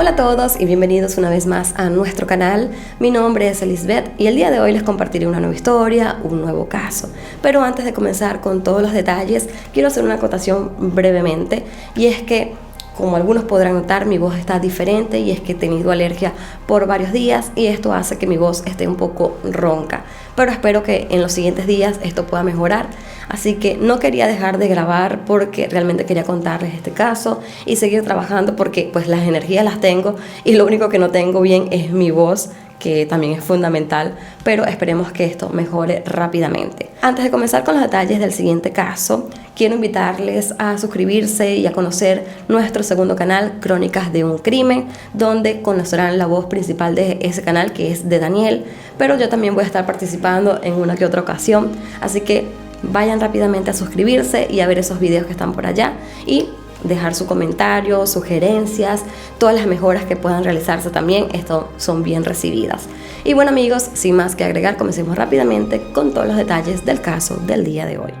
Hola a todos y bienvenidos una vez más a nuestro canal. Mi nombre es Elizabeth y el día de hoy les compartiré una nueva historia, un nuevo caso. Pero antes de comenzar con todos los detalles, quiero hacer una acotación brevemente, y es que, como algunos podrán notar, mi voz está diferente, y es que he tenido alergia por varios días y esto hace que mi voz esté un poco ronca. Pero espero que en los siguientes días esto pueda mejorar. Así que no quería dejar de grabar porque realmente quería contarles este caso y seguir trabajando, porque pues las energías las tengo y lo único que no tengo bien es mi voz, que también es fundamental, pero esperemos que esto mejore rápidamente. Antes de comenzar con los detalles del siguiente caso, quiero invitarles a suscribirse y a conocer nuestro segundo canal, Crónicas de un Crimen, donde conocerán la voz principal de ese canal, que es de Daniel, pero yo también voy a estar participando en una que otra ocasión, así que vayan rápidamente a suscribirse y a ver esos videos que están por allá y dejar su comentario, sugerencias, todas las mejoras que puedan realizarse también, esto son bien recibidas. Y bueno amigos, sin más que agregar, comencemos rápidamente con todos los detalles del caso del día de hoy.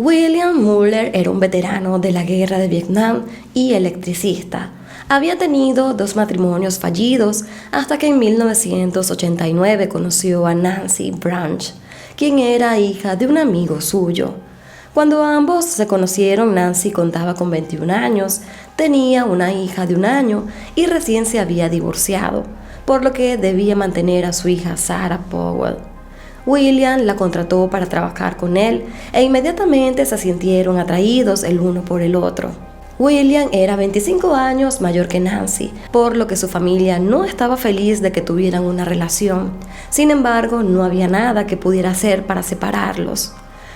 William Muller era un veterano de la guerra de Vietnam y electricista. Había tenido 2 matrimonios fallidos hasta que en 1989 conoció a Nancy Branch, quien era hija de un amigo suyo. Cuando ambos se conocieron, Nancy contaba con 21 años, tenía una hija de 1 año y recién se había divorciado, por lo que debía mantener a su hija Sarah Powell. William la contrató para trabajar con él e inmediatamente se sintieron atraídos el uno por el otro. William era 25 años mayor que Nancy, por lo que su familia no estaba feliz de que tuvieran una relación. Sin embargo, no había nada que pudiera hacer para separarlos.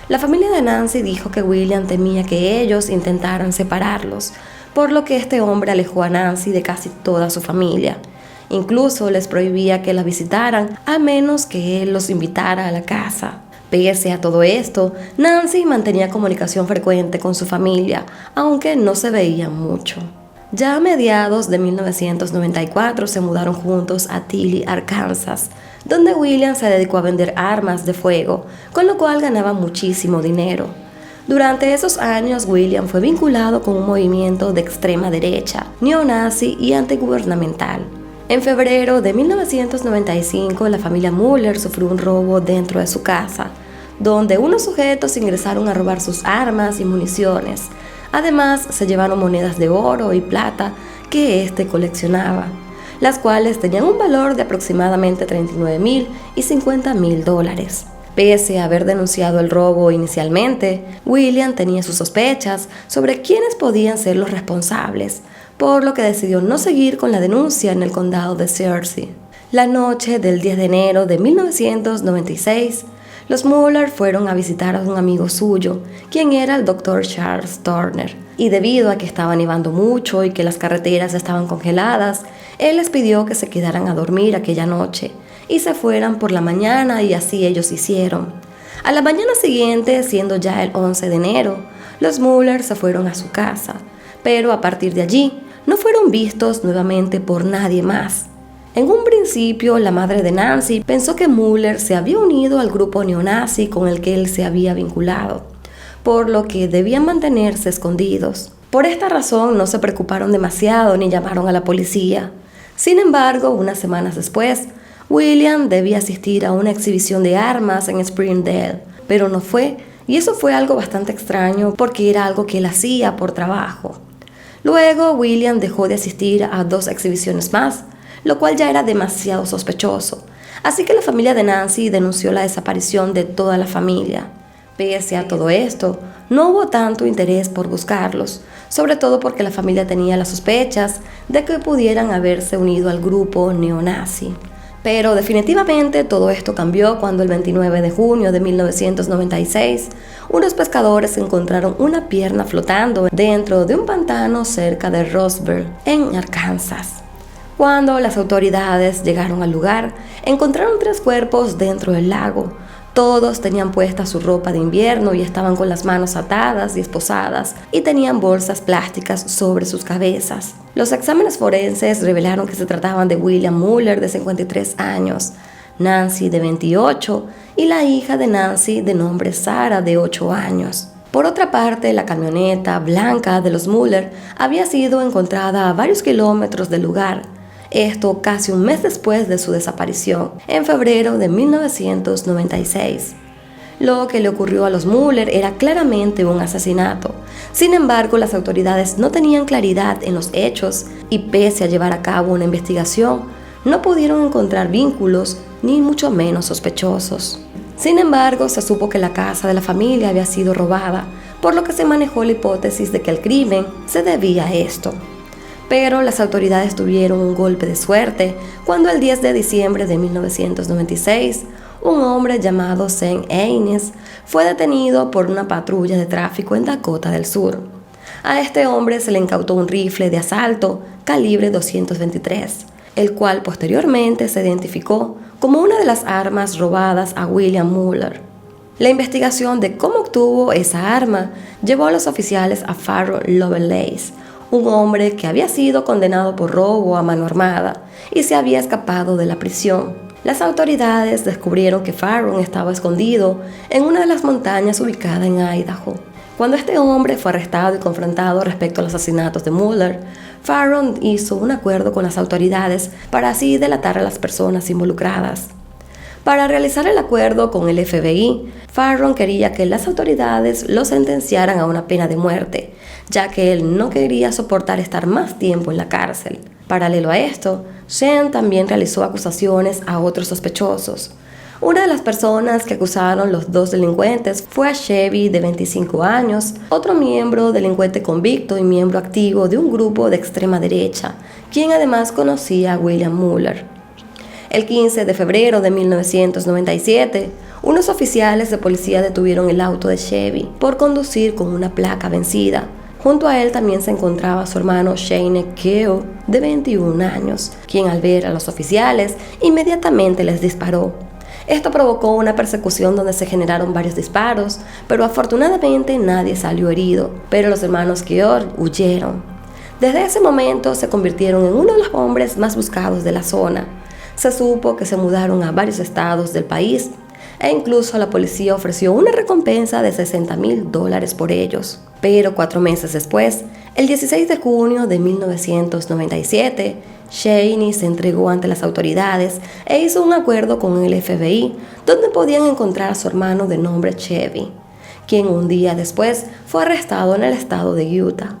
La familia de Nancy dijo que William temía que ellos intentaran separarlos, por lo que este hombre alejó a Nancy de casi toda su familia. Incluso les prohibía que la visitaran a menos que él los invitara a la casa. Pese a todo esto, Nancy mantenía comunicación frecuente con su familia, aunque no se veían mucho. Ya a mediados de 1994 se mudaron juntos a Tilly, Arkansas, donde William se dedicó a vender armas de fuego, con lo cual ganaba muchísimo dinero. Durante esos años, William fue vinculado con un movimiento de extrema derecha, neonazi y antigubernamental. En febrero de 1995, la familia Muller sufrió un robo dentro de su casa, donde unos sujetos ingresaron a robar sus armas y municiones. Además, se llevaron monedas de oro y plata que éste coleccionaba, las cuales tenían un valor de aproximadamente $39,000 y $50,000. Pese a haber denunciado el robo inicialmente, William tenía sus sospechas sobre quiénes podían ser los responsables, por lo que decidió no seguir con la denuncia en el condado de Searcy. La noche del 10 de enero de 1996, los Muller fueron a visitar a un amigo suyo, quien era el Dr. Charles Turner, y debido a que estaba nevando mucho y que las carreteras estaban congeladas, él les pidió que se quedaran a dormir aquella noche y se fueran por la mañana, y así ellos hicieron. A la mañana siguiente, siendo ya el 11 de enero, los Muller se fueron a su casa, pero a partir de allí no fueron vistos nuevamente por nadie más. En un principio, la madre de Nancy pensó que Muller se había unido al grupo neonazi con el que él se había vinculado, por lo que debían mantenerse escondidos. Por esta razón no se preocuparon demasiado ni llamaron a la policía. Sin embargo, unas semanas después, William debía asistir a una exhibición de armas en Springdale, pero no fue, y eso fue algo bastante extraño porque era algo que él hacía por trabajo. Luego, William dejó de asistir a 2 exhibiciones más, lo cual ya era demasiado sospechoso, así que la familia de Nancy denunció la desaparición de toda la familia. Pese a todo esto, no hubo tanto interés por buscarlos, sobre todo porque la familia tenía las sospechas de que pudieran haberse unido al grupo neonazi. Pero definitivamente todo esto cambió cuando el 29 de junio de 1996, unos pescadores encontraron una pierna flotando dentro de un pantano cerca de Roseville, en Arkansas. Cuando las autoridades llegaron al lugar, encontraron 3 cuerpos dentro del lago. Todos tenían puesta su ropa de invierno y estaban con las manos atadas y esposadas, y tenían bolsas plásticas sobre sus cabezas. Los exámenes forenses revelaron que se trataban de William Muller, de 53 años, Nancy, de 28, y la hija de Nancy, de nombre Sarah, de 8 años. Por otra parte, la camioneta blanca de los Muller había sido encontrada a varios kilómetros del lugar. Esto casi un mes después de su desaparición, en febrero de 1996. Lo que le ocurrió a los Muller era claramente un asesinato. Sin embargo, las autoridades no tenían claridad en los hechos y, pese a llevar a cabo una investigación, no pudieron encontrar vínculos ni mucho menos sospechosos. Sin embargo, se supo que la casa de la familia había sido robada, por lo que se manejó la hipótesis de que el crimen se debía a esto. Pero las autoridades tuvieron un golpe de suerte cuando el 10 de diciembre de 1996, un hombre llamado St. Aines fue detenido por una patrulla de tráfico en Dakota del Sur. A este hombre se le incautó un rifle de asalto calibre 223, el cual posteriormente se identificó como una de las armas robadas a William Muller. La investigación de cómo obtuvo esa arma llevó a los oficiales a Farron Lovelace, un hombre que había sido condenado por robo a mano armada y se había escapado de la prisión. Las autoridades descubrieron que Farron estaba escondido en una de las montañas ubicada en Idaho. Cuando este hombre fue arrestado y confrontado respecto a los asesinatos de Muller, Farron hizo un acuerdo con las autoridades para así delatar a las personas involucradas. Para realizar el acuerdo con el FBI, Farron quería que las autoridades lo sentenciaran a una pena de muerte, ya que él no quería soportar estar más tiempo en la cárcel. Paralelo a esto, Sean también realizó acusaciones a otros sospechosos. Una de las personas que acusaron los 2 delincuentes fue a Chevy, de 25 años, otro miembro delincuente convicto y miembro activo de un grupo de extrema derecha, quien además conocía a William Muller. El 15 de febrero de 1997, unos oficiales de policía detuvieron el auto de Chevy por conducir con una placa vencida. Junto a él también se encontraba su hermano Shane Keogh, de 21 años, quien al ver a los oficiales inmediatamente les disparó. Esto provocó una persecución donde se generaron varios disparos, pero afortunadamente nadie salió herido, pero los hermanos Keogh huyeron. Desde ese momento se convirtieron en uno de los hombres más buscados de la zona. Se supo que se mudaron a varios estados del país e incluso la policía ofreció una recompensa de $60,000 por ellos. Pero 4 meses después, el 16 de junio de 1997, Shaney se entregó ante las autoridades e hizo un acuerdo con el FBI donde podían encontrar a su hermano de nombre Chevy, quien un día después fue arrestado en el estado de Utah.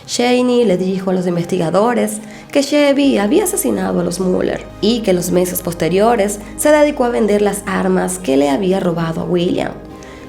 Shaney le dijo a los investigadores que Chevy había asesinado a los Muller y que en los meses posteriores se dedicó a vender las armas que le había robado a William.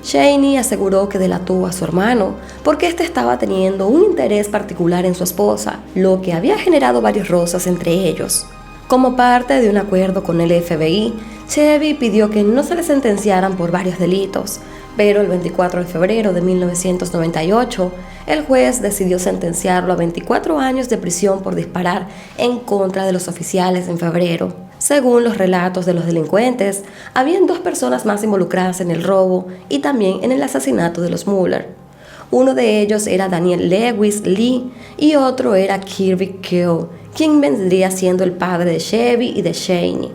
Shaney aseguró que delató a su hermano porque éste estaba teniendo un interés particular en su esposa, lo que había generado varios roces entre ellos. Como parte de un acuerdo con el FBI, Chevy pidió que no se le sentenciaran por varios delitos, pero el 24 de febrero de 1998, el juez decidió sentenciarlo a 24 años de prisión por disparar en contra de los oficiales en febrero. Según los relatos de los delincuentes, habían 2 personas más involucradas en el robo y también en el asesinato de los Muller. Uno de ellos era Daniel Lewis Lee y otro era Kirby Keogh, quien vendría siendo el padre de Chevy y de Shaney.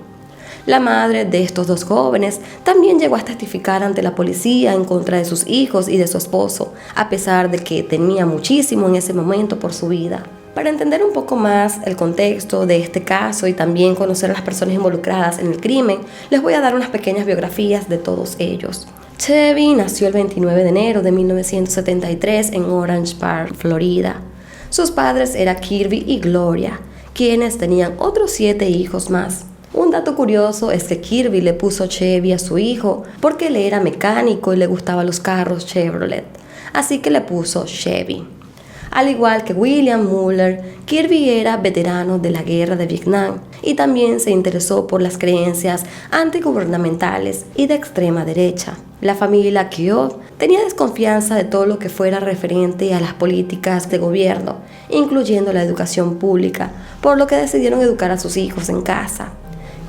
La madre de estos 2 jóvenes también llegó a testificar ante la policía en contra de sus hijos y de su esposo, a pesar de que temía muchísimo en ese momento por su vida. Para entender un poco más el contexto de este caso y también conocer a las personas involucradas en el crimen, les voy a dar unas pequeñas biografías de todos ellos. Chevy nació el 29 de enero de 1973 en Orange Park, Florida. Sus padres eran Kirby y Gloria, quienes tenían otros 7 hijos más. Un dato curioso es que Kirby le puso Chevy a su hijo porque él era mecánico y le gustaban los carros Chevrolet, así que le puso Chevy. Al igual que William Muller, Kirby era veterano de la guerra de Vietnam y también se interesó por las creencias antigubernamentales y de extrema derecha. La familia Keogh tenía desconfianza de todo lo que fuera referente a las políticas de gobierno, incluyendo la educación pública, por lo que decidieron educar a sus hijos en casa.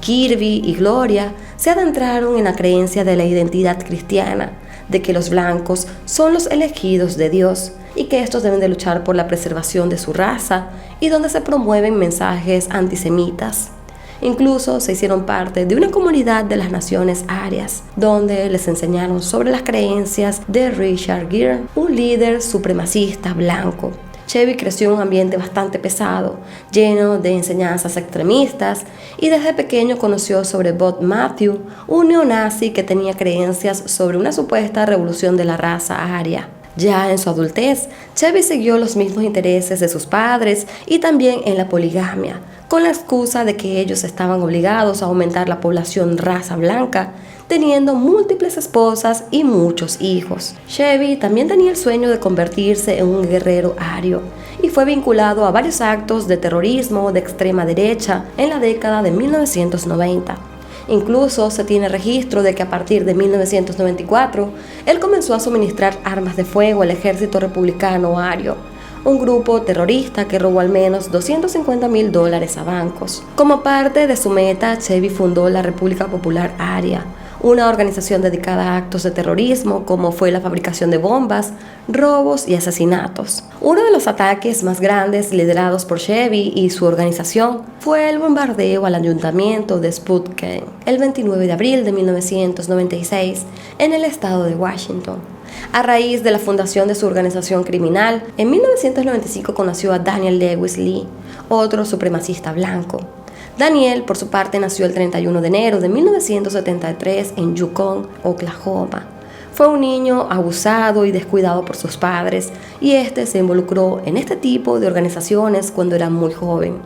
Kirby y Gloria se adentraron en la creencia de la identidad cristiana, de que los blancos son los elegidos de Dios y que estos deben de luchar por la preservación de su raza, y donde se promueven mensajes antisemitas. Incluso se hicieron parte de una comunidad de las naciones arias, donde les enseñaron sobre las creencias de Richard Gere, un líder supremacista blanco. Chevy creció en un ambiente bastante pesado, lleno de enseñanzas extremistas, y desde pequeño conoció sobre Bob Matthew, un neonazi que tenía creencias sobre una supuesta revolución de la raza aria. Ya en su adultez, Chevy siguió los mismos intereses de sus padres y también en la poligamia, con la excusa de que ellos estaban obligados a aumentar la población raza blanca, teniendo múltiples esposas y muchos hijos. Chevy también tenía el sueño de convertirse en un guerrero ario y fue vinculado a varios actos de terrorismo de extrema derecha en la década de 1990. Incluso se tiene registro de que a partir de 1994, él comenzó a suministrar armas de fuego al ejército republicano ario, un grupo terrorista que robó al menos $250,000 a bancos. Como parte de su meta, Chevy fundó la República Popular Aria, una organización dedicada a actos de terrorismo como fue la fabricación de bombas, robos y asesinatos. Uno de los ataques más grandes liderados por Chevy y su organización fue el bombardeo al ayuntamiento de Spokane el 29 de abril de 1996 en el estado de Washington. A raíz de la fundación de su organización criminal, en 1995 conoció a Daniel Lewis Lee, otro supremacista blanco. Daniel, por su parte, nació el 31 de enero de 1973 en Yukon, Oklahoma. Fue un niño abusado y descuidado por sus padres, y se involucró en este tipo de organizaciones cuando era muy joven.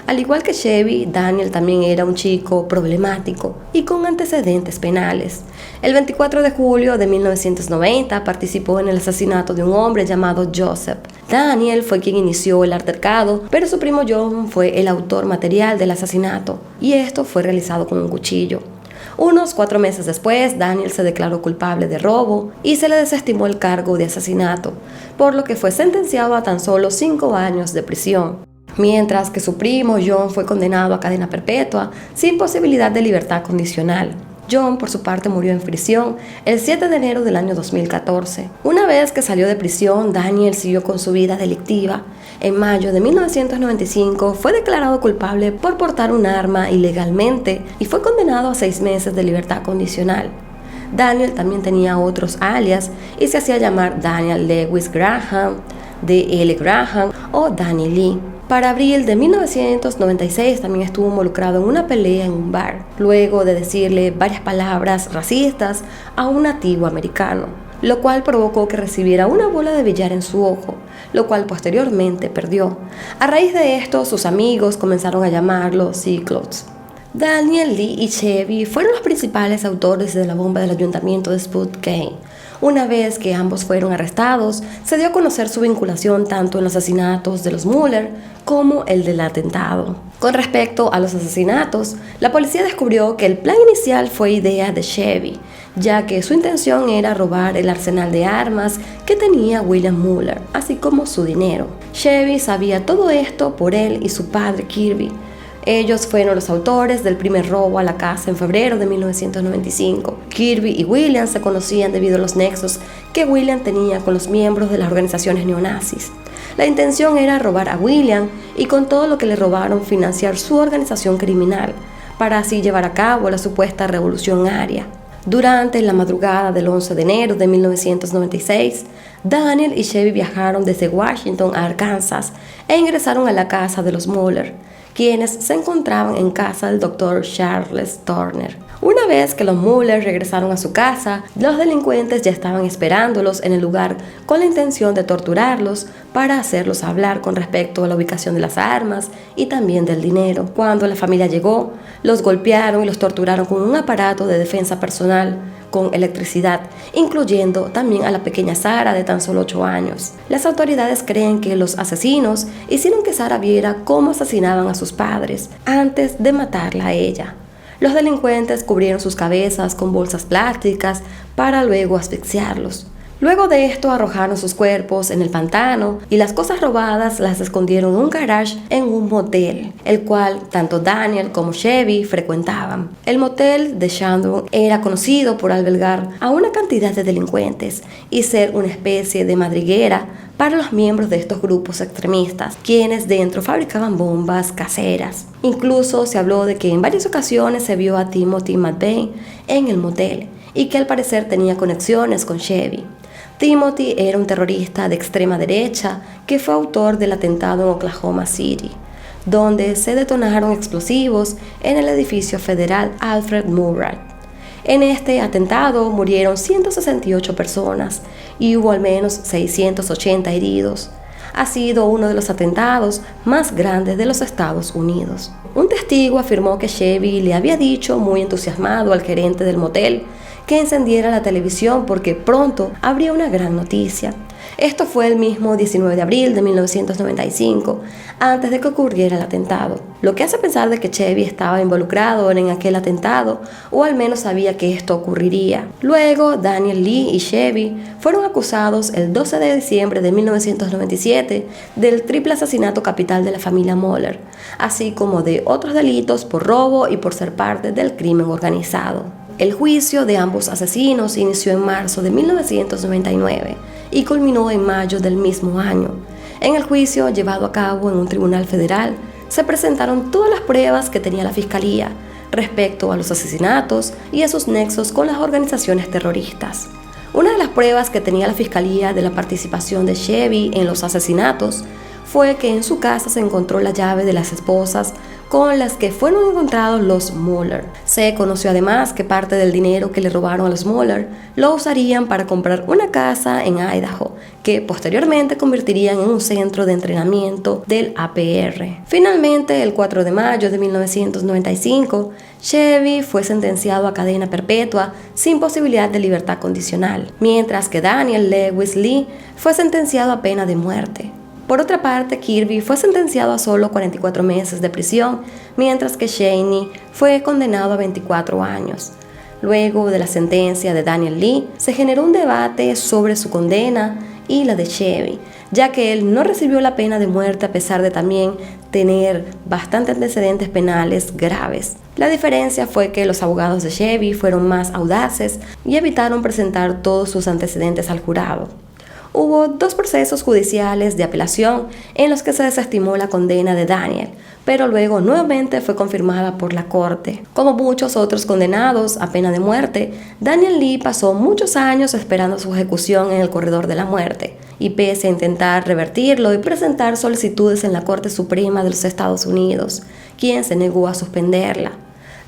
Al igual que Chevy, Daniel también era un chico problemático y con antecedentes penales. El 24 de julio de 1990 participó en el asesinato de un hombre llamado Joseph. Daniel fue quien inició el altercado, pero su primo John fue el autor material del asesinato, y esto fue realizado con un cuchillo. Unos 4 meses después, Daniel se declaró culpable de robo y se le desestimó el cargo de asesinato, por lo que fue sentenciado a tan solo 5 años de prisión. Mientras que su primo John fue condenado a cadena perpetua sin posibilidad de libertad condicional. John, por su parte, murió en prisión el 7 de enero del año 2014. Una vez que salió de prisión, Daniel siguió con su vida delictiva. En mayo de 1995 fue declarado culpable por portar un arma ilegalmente y fue condenado a 6 meses de libertad condicional. Daniel también tenía otros alias y se hacía llamar Daniel Lewis Graham, D.L. Graham o Danny Lee. Para abril de 1996 también estuvo involucrado en una pelea en un bar, luego de decirle varias palabras racistas a un nativo americano, lo cual provocó que recibiera una bola de billar en su ojo, lo cual posteriormente perdió. A raíz de esto, sus amigos comenzaron a llamarlo Cyclops. Daniel Lee y Chevy fueron los principales autores de la bomba del ayuntamiento de Spokane. Una vez que ambos fueron arrestados, se dio a conocer su vinculación tanto en los asesinatos de los Muller como el del atentado. Con respecto a los asesinatos, la policía descubrió que el plan inicial fue idea de Chevy, ya que su intención era robar el arsenal de armas que tenía William Muller, así como su dinero. Chevy sabía todo esto por él y su padre Kirby. Ellos fueron los autores del primer robo a la casa en febrero de 1995. Kirby y William se conocían debido a los nexos que William tenía con los miembros de las organizaciones neonazis. La intención era robar a William y con todo lo que le robaron financiar su organización criminal, para así llevar a cabo la supuesta revolución aria. Durante la madrugada del 11 de enero de 1996, Daniel y Chevy viajaron desde Washington a Arkansas e ingresaron a la casa de los Muller, quienes se encontraban en casa del Dr. Charles Turner. Una vez que los Muller regresaron a su casa, los delincuentes ya estaban esperándolos en el lugar con la intención de torturarlos para hacerlos hablar con respecto a la ubicación de las armas y también del dinero. Cuando la familia llegó, los golpearon y los torturaron con un aparato de defensa personal con electricidad, incluyendo también a la pequeña Sara de tan solo 8 años. Las autoridades creen que los asesinos hicieron que Sara viera cómo asesinaban a sus padres antes de matarla a ella. Los delincuentes cubrieron sus cabezas con bolsas plásticas para luego asfixiarlos. Luego de esto arrojaron sus cuerpos en el pantano y las cosas robadas las escondieron en un garage en un motel, el cual tanto Daniel como Chevy frecuentaban. El motel de Chandon era conocido por albergar a una cantidad de delincuentes y ser una especie de madriguera para los miembros de estos grupos extremistas, quienes dentro fabricaban bombas caseras. Incluso se habló de que en varias ocasiones se vio a Timothy McVeigh en el motel y que al parecer tenía conexiones con Chevy. Timothy era un terrorista de extrema derecha que fue autor del atentado en Oklahoma City, donde se detonaron explosivos en el edificio federal Alfred Murrah. En este atentado murieron 168 personas y hubo al menos 680 heridos. Ha sido uno de los atentados más grandes de los Estados Unidos. Un testigo afirmó que Chevy le había dicho, muy entusiasmado al gerente del motel, que encendiera la televisión porque pronto habría una gran noticia. Esto fue el mismo 19 de abril de 1995, antes de que ocurriera el atentado, lo que hace pensar de que Chevy estaba involucrado en aquel atentado, o al menos sabía que esto ocurriría. Luego, Daniel Lee y Chevy fueron acusados el 12 de diciembre de 1997 del triple asesinato capital de la familia Moller, así como de otros delitos por robo y por ser parte del crimen organizado. El juicio de ambos asesinos inició en marzo de 1999 y culminó en mayo del mismo año. En el juicio, llevado a cabo en un tribunal federal, se presentaron todas las pruebas que tenía la fiscalía respecto a los asesinatos y a sus nexos con las organizaciones terroristas. Una de las pruebas que tenía la fiscalía de la participación de Chevy en los asesinatos fue que en su casa se encontró la llave de las esposas con las que fueron encontrados los Moller. Se conoció además que parte del dinero que le robaron a los Moller lo usarían para comprar una casa en Idaho, que posteriormente convertirían en un centro de entrenamiento del APR. Finalmente, el 4 de mayo de 1995, Chevy fue sentenciado a cadena perpetua sin posibilidad de libertad condicional, mientras que Daniel Lewis Lee fue sentenciado a pena de muerte. Por otra parte, Kirby fue sentenciado a solo 44 meses de prisión, mientras que Chaney fue condenado a 24 años. Luego de la sentencia de Daniel Lee, se generó un debate sobre su condena y la de Chevy, ya que él no recibió la pena de muerte a pesar de también tener bastantes antecedentes penales graves. La diferencia fue que los abogados de Chevy fueron más audaces y evitaron presentar todos sus antecedentes al jurado. Hubo 2 procesos judiciales de apelación en los que se desestimó la condena de Daniel, pero luego nuevamente fue confirmada por la corte. Como muchos otros condenados a pena de muerte, Daniel Lee pasó muchos años esperando su ejecución en el corredor de la muerte, y pese a intentar revertirlo y presentar solicitudes en la Corte Suprema de los Estados Unidos, quien se negó a suspenderla.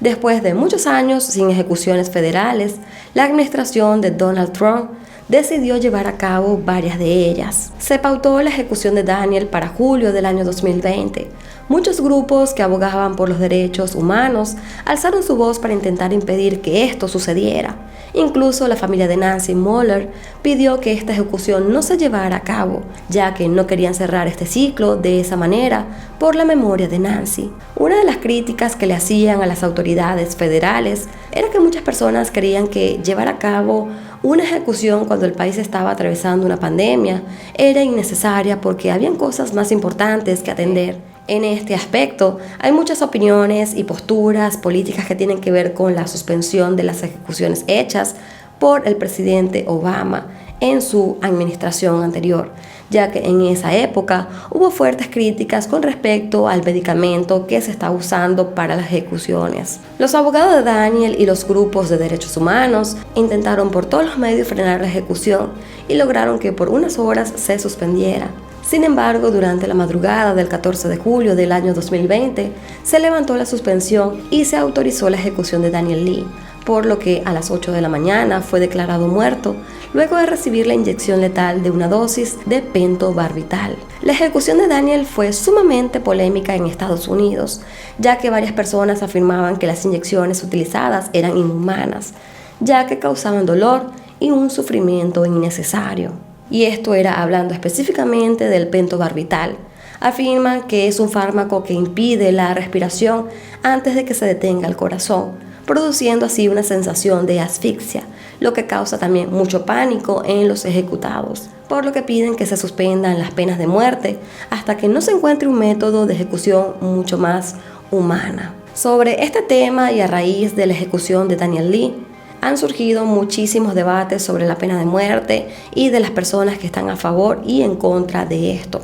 Después de muchos años sin ejecuciones federales, la administración de Donald Trump decidió llevar a cabo varias de ellas. Se pautó la ejecución de Daniel para julio del año 2020. Muchos grupos que abogaban por los derechos humanos alzaron su voz para intentar impedir que esto sucediera. Incluso la familia de Nancy Moller pidió que esta ejecución no se llevara a cabo, ya que no querían cerrar este ciclo de esa manera por la memoria de Nancy. Una de las críticas que le hacían a las autoridades federales era que muchas personas creían que llevar a cabo una ejecución cuando el país estaba atravesando una pandemia era innecesaria porque habían cosas más importantes que atender. En este aspecto, hay muchas opiniones y posturas políticas que tienen que ver con la suspensión de las ejecuciones hechas por el presidente Obama en su administración anterior, ya que en esa época hubo fuertes críticas con respecto al medicamento que se está usando para las ejecuciones. Los abogados de Daniel y los grupos de derechos humanos intentaron por todos los medios frenar la ejecución y lograron que por unas horas se suspendiera. Sin embargo, durante la madrugada del 14 de julio del año 2020, se levantó la suspensión y se autorizó la ejecución de Daniel Lee, por lo que a las 8 de la mañana fue declarado muerto luego de recibir la inyección letal de una dosis de pentobarbital. La ejecución de Daniel fue sumamente polémica en Estados Unidos, ya que varias personas afirmaban que las inyecciones utilizadas eran inhumanas, ya que causaban dolor y un sufrimiento innecesario. Y esto era hablando específicamente del pentobarbital. Afirman que es un fármaco que impide la respiración antes de que se detenga el corazón, produciendo así una sensación de asfixia, lo que causa también mucho pánico en los ejecutados, por lo que piden que se suspendan las penas de muerte hasta que no se encuentre un método de ejecución mucho más humana. Sobre este tema y a raíz de la ejecución de Daniel Lee, han surgido muchísimos debates sobre la pena de muerte y de las personas que están a favor y en contra de esto.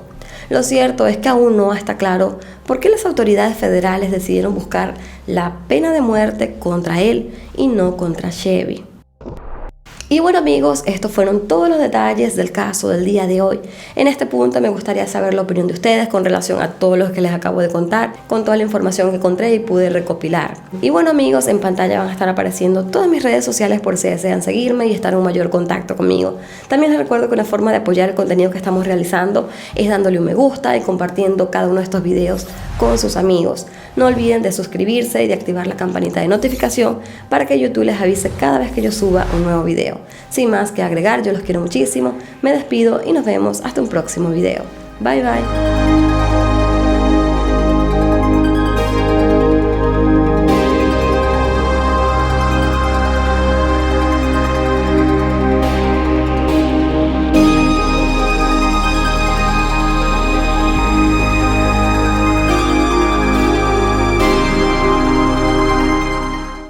Lo cierto es que aún no está claro por qué las autoridades federales decidieron buscar la pena de muerte contra él y no contra Chevy. Y bueno amigos, estos fueron todos los detalles del caso del día de hoy. En este punto me gustaría saber la opinión de ustedes con relación a todo lo que les acabo de contar, con toda la información que encontré y pude recopilar. Y bueno amigos, en pantalla van a estar apareciendo todas mis redes sociales por si desean seguirme y estar en un mayor contacto conmigo. También les recuerdo que una forma de apoyar el contenido que estamos realizando es dándole un me gusta y compartiendo cada uno de estos videos con sus amigos. No olviden de suscribirse y de activar la campanita de notificación para que YouTube les avise cada vez que yo suba un nuevo video. Sin más que agregar, yo los quiero muchísimo, me despido y nos vemos hasta un próximo video. Bye bye.